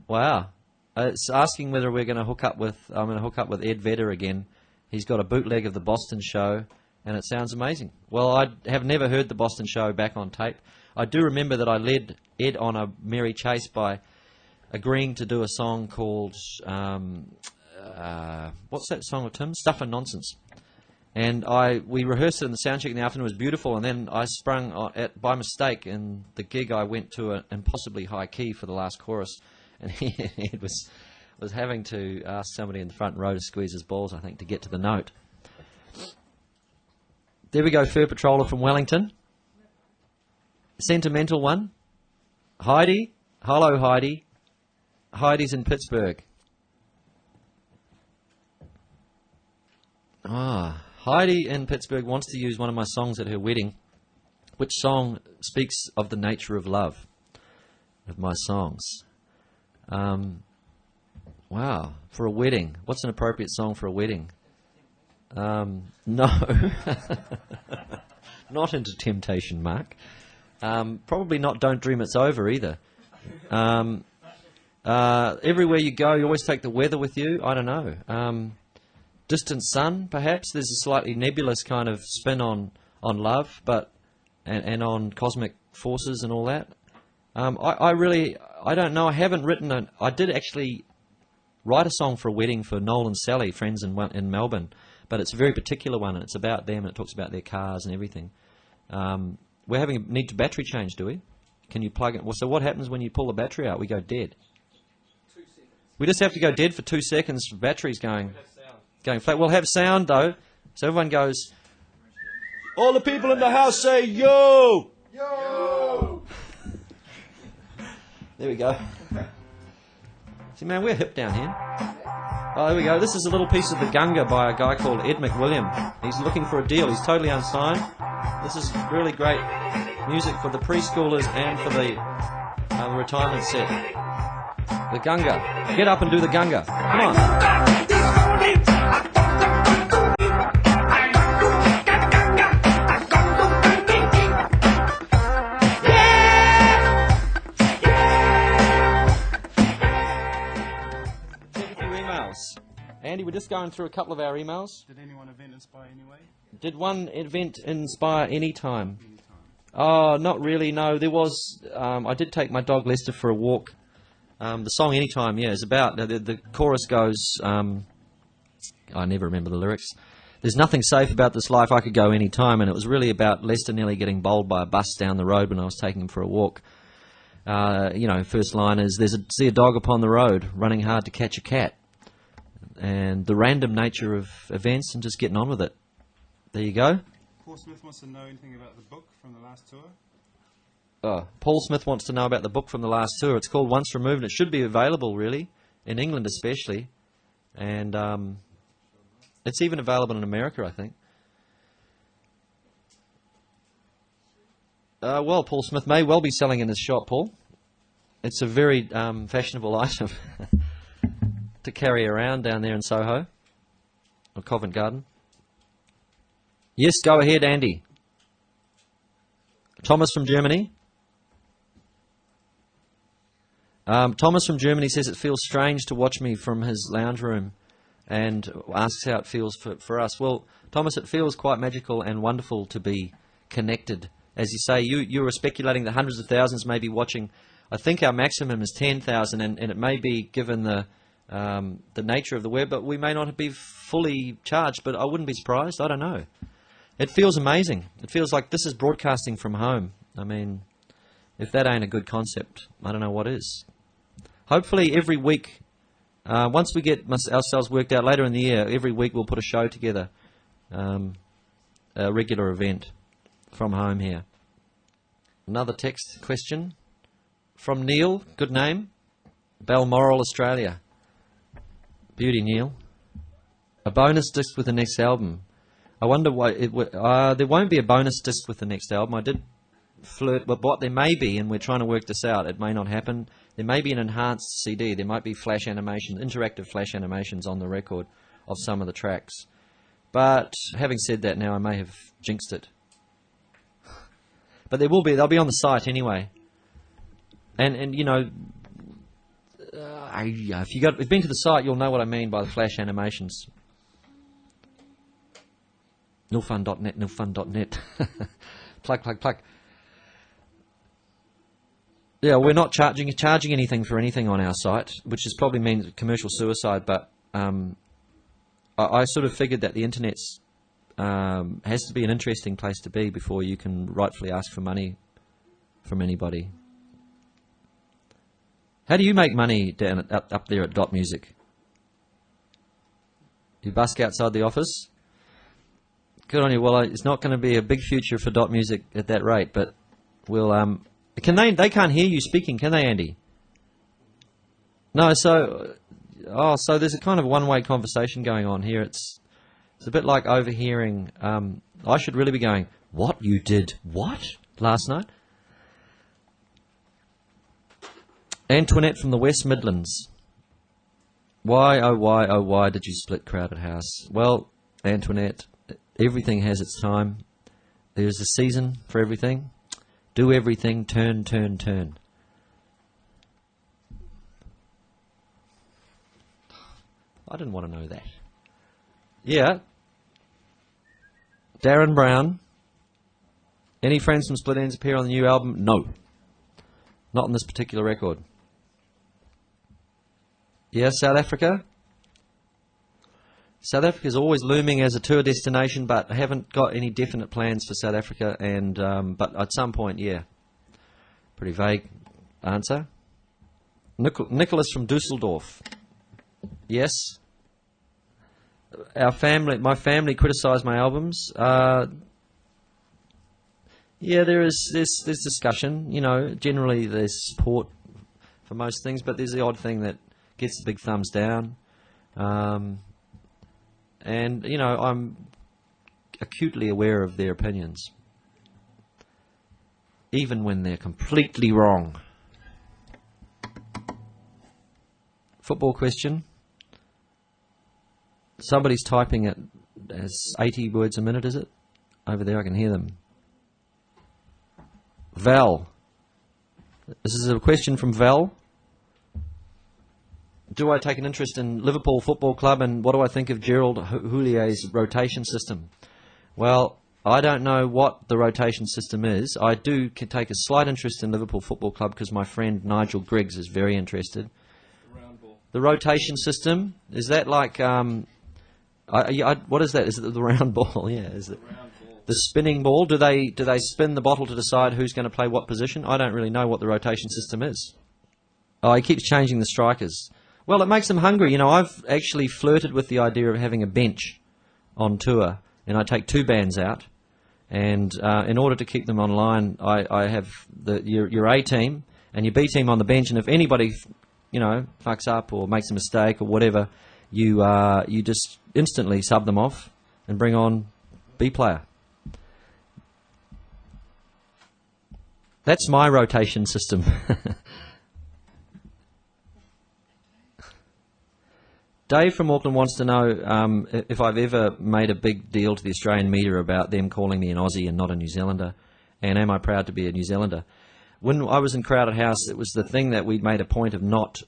Wow. It's asking whether we're going to hook up with. I'm going to hook up with Ed Vedder again. He's got a bootleg of the Boston show, and it sounds amazing. Well, I have never heard the Boston show back on tape. I do remember that I led Ed on a merry chase by agreeing to do a song called what's that song of Tim? Stuff and Nonsense. And we rehearsed it in the sound check in the afternoon. It was beautiful, and then I sprung by mistake in the gig. I went to an impossibly high key for the last chorus, and Ed was having to ask somebody in the front row to squeeze his balls, I think, to get to the note. There we go, Fur Patroller from Wellington. Sentimental one. Heidi. Hello, Heidi. Heidi's in Pittsburgh. Heidi in Pittsburgh wants to use one of my songs at her wedding. Which song speaks of the nature of love? Of my songs. Wow, for a wedding. What's an appropriate song for a wedding? No. Not into Temptation, Mark. Probably not Don't Dream It's Over either. Everywhere you go, you always take the weather with you. I don't know. Distant Sun, perhaps. There's a slightly nebulous kind of spin on love, but and on cosmic forces and all that. I don't know. I haven't written I did actually write a song for a wedding for Noel and Sally, friends in Melbourne, but it's a very particular one, and it's about them, and it talks about their cars and everything. We're having a need to battery change, do we? Can you plug it? Well, so what happens when you pull the battery out? We go dead.
2 seconds.
We just have to go dead for 2 seconds for batteries going flat. We'll have sound, though, so everyone goes, all the people in the house say, yo!
Yo!
There we go. See, man, we're hip down here. Oh, there we go. This is a little piece of the Gunga by a guy called Ed McWilliam. He's looking for a deal. He's totally unsigned. This is really great music for the preschoolers and for the retirement set. The Gunga. Get up and do the Gunga. Come on. Andy, we're just going through a couple of our emails.
Did anyone event inspire anyway?
Did one event inspire any time? Oh, not really, no. There was, I did take my dog Lester for a walk. The song Anytime, yeah, is about, the chorus goes, I never remember the lyrics. There's nothing safe about this life, I could go any time, and it was really about Lester nearly getting bowled by a bus down the road when I was taking him for a walk. First line is, see a dog upon the road, running hard to catch a cat. And the random nature of events and just getting on with it. There you go.
Paul Smith wants to know anything about the book from the last tour.
Oh, Paul Smith wants to know about the book from the last tour. It's called Once Removed. It should be available, really, in England especially. And it's even available in America, I think. Well, Paul Smith may well be selling in his shop, Paul. It's a very fashionable item. To carry around down there in Soho or Covent Garden. Yes, go ahead, Andy. Thomas from Germany. Thomas from Germany says it feels strange to watch me from his lounge room and asks how it feels for us. Well, Thomas, it feels quite magical and wonderful to be connected. As you say, you were speculating that hundreds of thousands may be watching. I think our maximum is 10,000, and it may be given the nature of the web, but we may not be fully charged, but I wouldn't be surprised. I don't know. It feels amazing. It feels like this is broadcasting from home. I mean, if that ain't a good concept, I don't know what is. Hopefully every week, once we get ourselves worked out later in the year, every week we'll put a show together, a regular event from home here. Another text question from Neil, good name, Balmoral, Australia. Beauty, Neil. A bonus disc with the next album. I wonder why there won't be a bonus disc with the next album. I did flirt with what there may be, and we're trying to work this out. It may not happen. There may be an enhanced CD. There might be flash animation, interactive flash animations on the record of some of the tracks. But having said that, now I may have jinxed it. But there will be. They'll be on the site anyway. And you know, if you've been to the site, you'll know what I mean by the flash animations. Nilfun.net, nilfun.net. Plug. Yeah, we're not charging anything for anything on our site, which is probably means commercial suicide. But I sort of figured that the internet's has to be an interesting place to be before you can rightfully ask for money from anybody. How do you make money down up there at Dotmusic? You busk outside the office? Good on you. Well, it's not going to be a big future for Dotmusic at that rate, but we'll. They can't hear you speaking, can they, Andy? No. So there's a kind of one-way conversation going on here. It's a bit like overhearing. I should really be going, "What you did? What last night?" Antoinette from the West Midlands. Why, oh why did you split Crowded House? Well, Antoinette, everything has its time. There's a season for everything. Do everything, turn. I didn't want to know that. Yeah. Darren Brown. Any friends from Split Ends appear on the new album? No. Not on this particular record. Yeah, South Africa. South Africa is always looming as a tour destination, but I haven't got any definite plans for South Africa. And but at some point, yeah. Pretty vague answer. Nicholas from Dusseldorf. Yes. My family criticised my albums. Yeah, there's discussion. You know, generally there's support for most things, but there's the odd thing that gets the big thumbs down. And, you know, I'm acutely aware of their opinions, even when they're completely wrong. Football question. Somebody's typing it as 80 words a minute, is it? Over there, I can hear them. Val. This is a question from Val. Do I take an interest in Liverpool Football Club, and what do I think of Gerald Houlier's rotation system? Well, I don't know what the rotation system is. I do take a slight interest in Liverpool Football Club because my friend Nigel Griggs is very interested.
The round ball.
The rotation system, is that like, what is that? Is it the round ball? Yeah, is it?
The round ball.
The spinning ball? Do they spin the bottle to decide who's going to play what position? I don't really know what the rotation system is. Oh, he keeps changing the strikers. Well, it makes them hungry. You know, I've actually flirted with the idea of having a bench on tour, and I take two bands out, and in order to keep them online, I have your A team and your B team on the bench, and if anybody, you know, fucks up or makes a mistake or whatever, you just instantly sub them off and bring on B player. That's my rotation system. Dave from Auckland wants to know if I've ever made a big deal to the Australian media about them calling me an Aussie and not a New Zealander, and am I proud to be a New Zealander? When I was in Crowded House, it was the thing that we made a point of not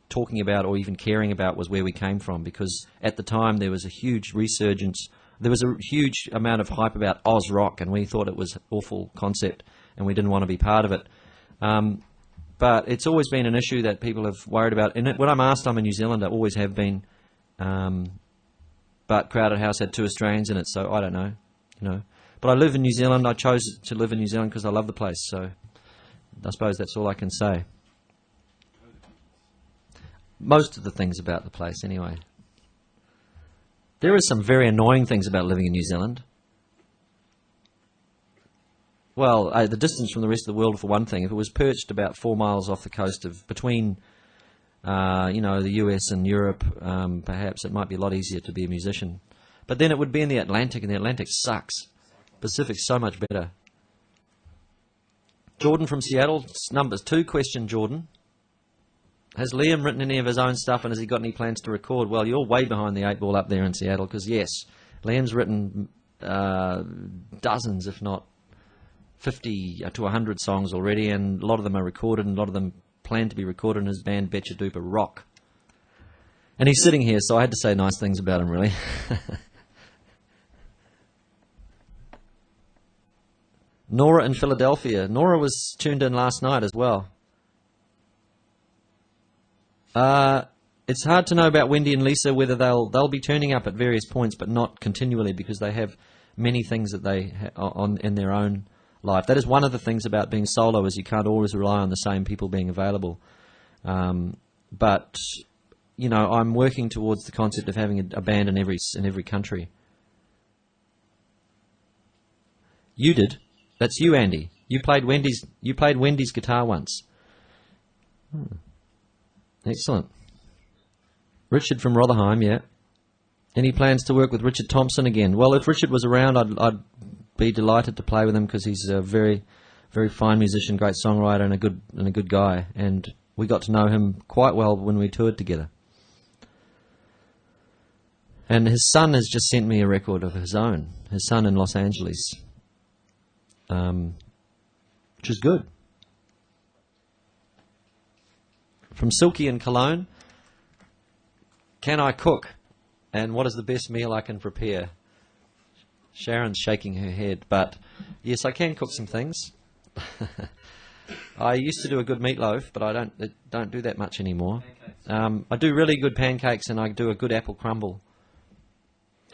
talking about or even caring about was where we came from, because at the time there was a huge resurgence. There was a huge amount of hype about Oz rock, and we thought it was an awful concept, and we didn't want to be part of it. But it's always been an issue that people have worried about. And when I'm asked, I'm a New Zealander, always have been. But Crowded House had two Australians in it, so I don't know, you know. But I live in New Zealand. I chose to live in New Zealand because I love the place. So I suppose that's all I can say. Most of the things about the place, anyway. There are some very annoying things about living in New Zealand. Well, the distance from the rest of the world, for one thing. If it was perched about 4 miles off the coast of between, you know, the US and Europe, perhaps it might be a lot easier to be a musician. But then it would be in the Atlantic, and the Atlantic sucks. Pacific's so much better. Jordan from Seattle, number 2 question, Jordan. Has Liam written any of his own stuff, and has he got any plans to record? Well, you're way behind the 8 ball up there in Seattle, because yes, Liam's written dozens, if not 50 to 100 songs already, and a lot of them are recorded and a lot of them planned to be recorded in his band Betcha Duper Rock. And he's sitting here, so I had to say nice things about him, really. Nora in Philadelphia. Nora was tuned in last night as well. It's hard to know about Wendy and Lisa, whether they'll be turning up at various points, but not continually, because they have many things that they on in their own life. That is one of the things about being solo, is you can't always rely on the same people being available. But you know, I'm working towards the concept of having a band in every country. You did. That's you, Andy. You played Wendy's guitar once. Excellent. Richard from Rotherham, yeah. Any plans to work with Richard Thompson again? Well, if Richard was around, I'd be delighted to play with him, because he's a very, very fine musician, great songwriter, and a good guy. And we got to know him quite well when we toured together. And his son has just sent me a record of his own. His son in Los Angeles, which is good. From Silky in Cologne. Can I cook? And what is the best meal I can prepare? Sharon's shaking her head, but yes, I can cook some things. I used to do a good meatloaf, but I don't do that much anymore. I do really good pancakes, and I do a good apple crumble.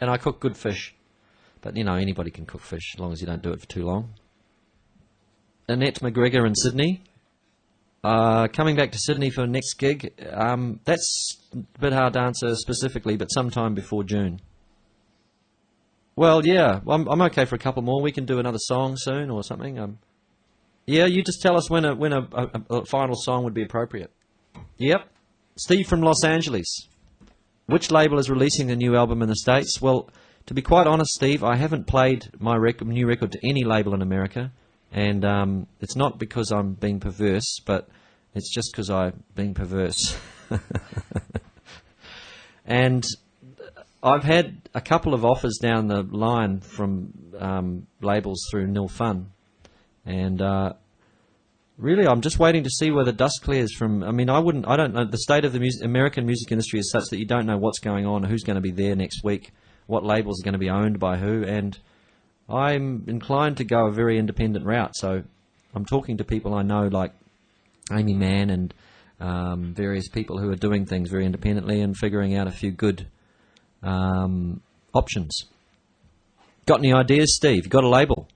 And I cook good fish. But, you know, anybody can cook fish as long as you don't do it for too long. Annette McGregor in Sydney. Coming back to Sydney for the next gig. That's a bit hard to answer specifically, but sometime before June. Well, yeah, I'm okay for a couple more. We can do another song soon or something. Yeah, you just tell us when a final song would be appropriate. Yep. Steve from Los Angeles. Which label is releasing the new album in the States? Well, to be quite honest, Steve, I haven't played my new record to any label in America. And it's not because I'm being perverse, but it's just because I'm being perverse. And I've had a couple of offers down the line from labels through Nilfun. And really, I'm just waiting to see where the dust clears from. I mean, I don't know. The state of the American music industry is such that you don't know what's going on, who's going to be there next week, what labels are going to be owned by who, and I'm inclined to go a very independent route. So I'm talking to people I know, like Amy Mann and various people who are doing things very independently and figuring out a few good options. Got any ideas, Steve? You got a label?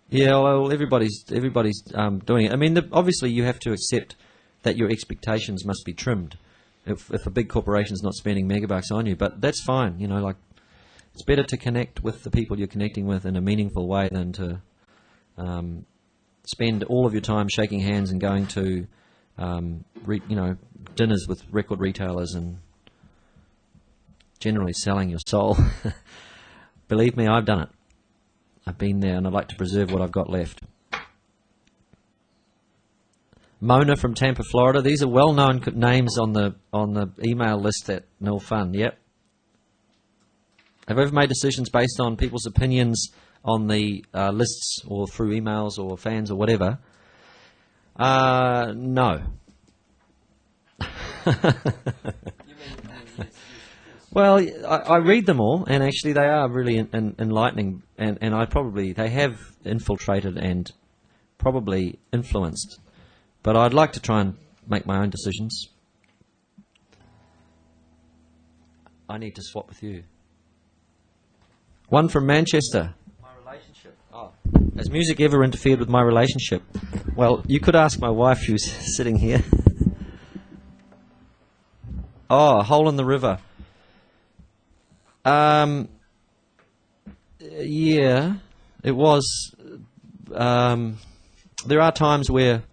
Yeah, well, everybody's doing it. I mean, obviously you have to accept that your expectations must be trimmed if a big corporation's not spending megabucks on you. But that's fine, you know, like, it's better to connect with the people you're connecting with in a meaningful way than to spend all of your time shaking hands and going to, dinners with record retailers and generally selling your soul. Believe me, I've done it. I've been there, and I'd like to preserve what I've got left. Mona from Tampa, Florida. These are well-known names on the email list at Nilfun. Yep. Have you ever made decisions based on people's opinions on the lists or through emails or fans or whatever? No. Well, I read them all, and actually they are really enlightening, and they have infiltrated and probably influenced. But I'd like to try and make my own decisions. I need to swap with you. One from Manchester. My relationship. Oh. Has music ever interfered with my relationship? Well, you could ask my wife, who's sitting here. Oh, Hole in the River. Yeah, it was. There are times where,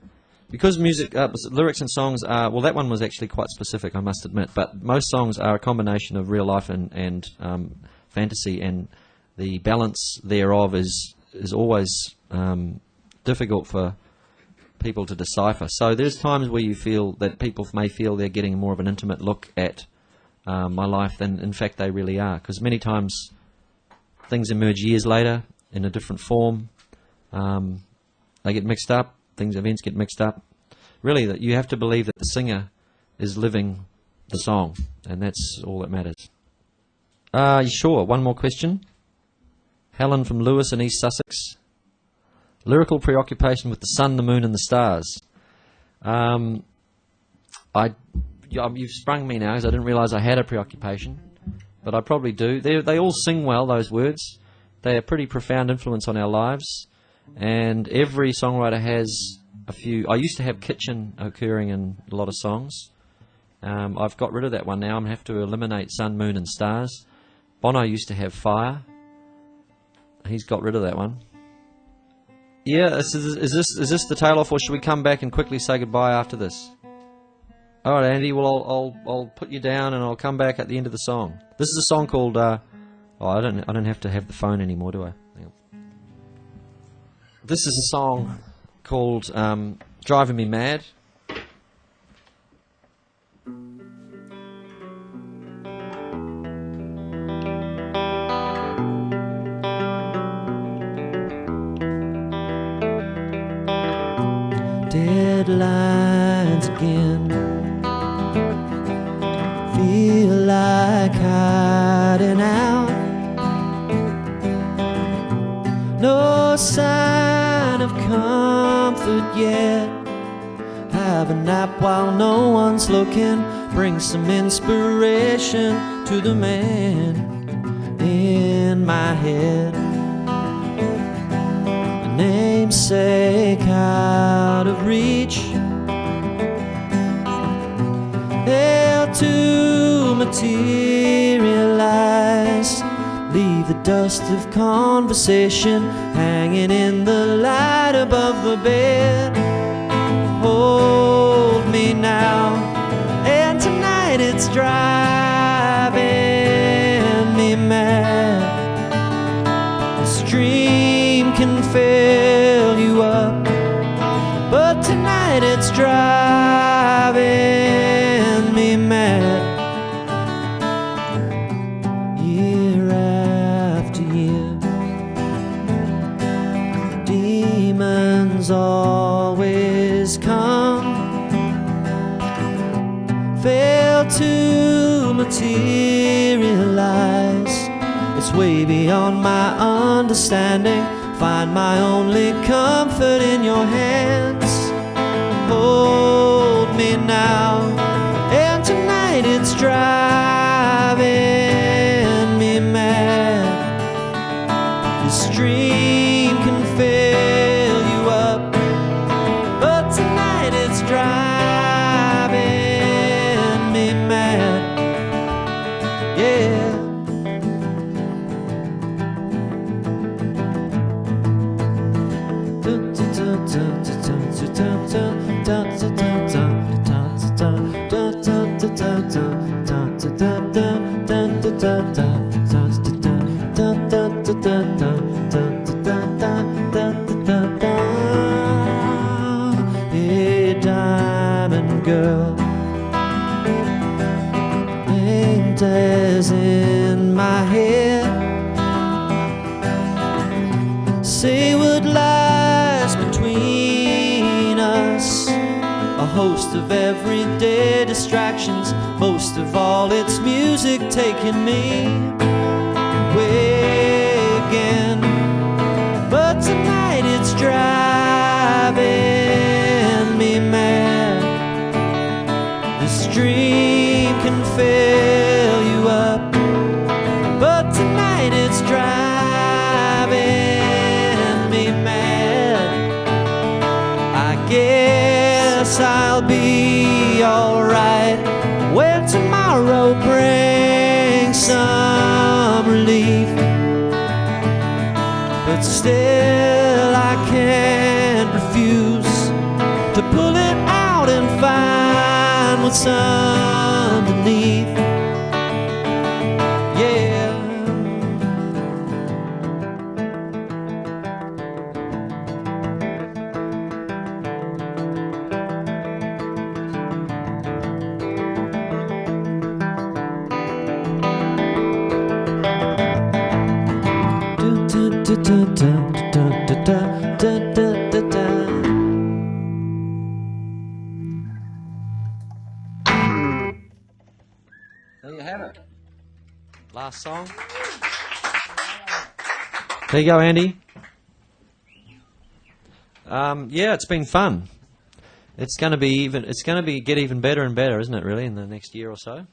because music, lyrics and songs are, well, that one was actually quite specific, I must admit, but most songs are a combination of real life and fantasy, and the balance thereof is always difficult for people to decipher. So there's times where you feel that people may feel they're getting more of an intimate look at my life than in fact they really are, because many times things emerge years later in a different form. They get mixed up, events get mixed up. really that you have to believe that the singer is living the song, and that's all that matters. Sure, one more question. Helen from Lewis in East Sussex. Lyrical preoccupation with the sun, the moon and the stars. You've sprung me now because I didn't realise I had a preoccupation, but I probably do. They all sing well, those words. They are pretty profound influence on our lives, and every songwriter has a few. I used to have kitchen occurring in a lot of songs. I've got rid of that one now. I'm going to have to eliminate sun, moon and stars. Bono used to have fire. He's got rid of that one. Yeah, is this the tail off, or should we come back and quickly say goodbye after this? All right, Andy. Well, I'll put you down, and I'll come back at the end of the song. This is a song called. I don't have to have the phone anymore, do I? Hang on. This is a song called "Driving Me Mad." Deadlines again. Feel like hiding out. No sign of comfort yet. Have a nap while no one's looking. Bring some inspiration to the man in my head. Namesake out of reach, held to materialize. Leave the dust of conversation hanging in the light above the bed. Hold me now, and tonight it's driving me mad. The stream can fill you up, but tonight it's driving me mad. Year after year, demons always come, fail to materialize. It's way beyond my understanding. Find my only comfort in your hands. Hold me now, and tonight it's driving me mad. This dream can fill you up, but tonight it's driving me mad. Yeah. Hey, diamond girl, named as in my head. Say what lies between us. A host of everyday distractions. Most of all, it's music taking me away again. But tonight it's driving me mad. This dream can fill you up, but tonight it's driving me mad. I guess I'll be alright when tomorrow brings some relief. But still I can't refuse to pull it out and find what's underneath. Yeah. last song. There you go, Andy. Yeah, it's been fun. It's going to be get even better and better, isn't it? Really, in the next year or so.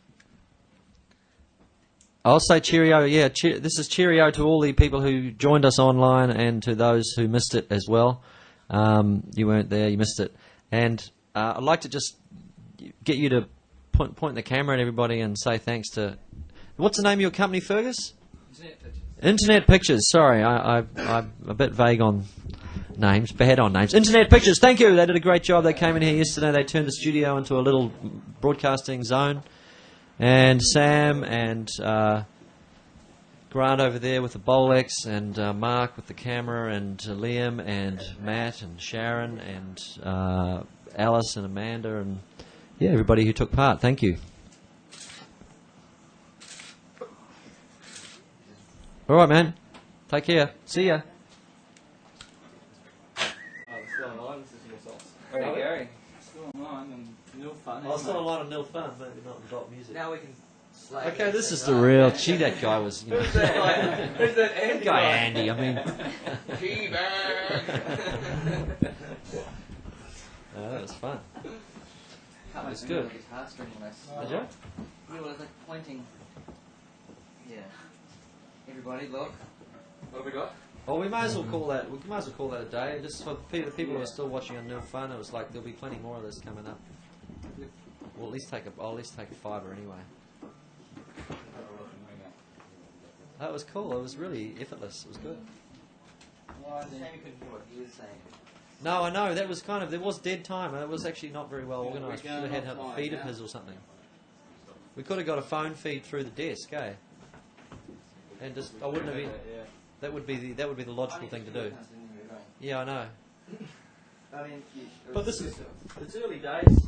I'll say cheerio. Yeah, this is cheerio to all the people who joined us online and to those who missed it as well. You weren't there, you missed it, and I'd like to just get you to point the camera at everybody and say thanks to. What's the name of your company, Fergus? Internet Pictures. Sorry, I'm a bit vague on names, bad on names. Internet Pictures, thank you. They did a great job. They came in here yesterday. They turned the studio into a little broadcasting zone. And Sam and Grant over there with the Bolex, and Mark with the camera, and Liam and Matt and Sharon and Alice and Amanda, and yeah, everybody who took part. Thank you. All right, man. Take care. See ya.
Still online, this is yourselves.
Hey, Gary.
Still online and Nilfun.
I saw a lot of Nilfun, maybe not in Dotmusic.
Now we can slay.
Okay, this is the real. Gee, that guy was. You know,
Who's that Andy?
guy Andy. I mean, that was fun.
It's
good.
Guitar string less.
Did you?
Yeah, well, it's like pointing. Yeah. Everybody, look.
What have we got?
Well, we might as well call that. We might as well call that a day. Just for the people who are still watching on Nilfun, it was like there'll be plenty more of this coming up. We'll at least take a fiver anyway. That was cool. It was really effortless. It was good.
Well, I think what he was saying.
No, I know that was kind of there was dead time. It was actually not very well organised. We should have had a feed of his or something. We could have got a phone feed through the desk, eh? And just I wouldn't have been. That would be the logical thing to do. Yeah, I know.
I mean,
But it's early days.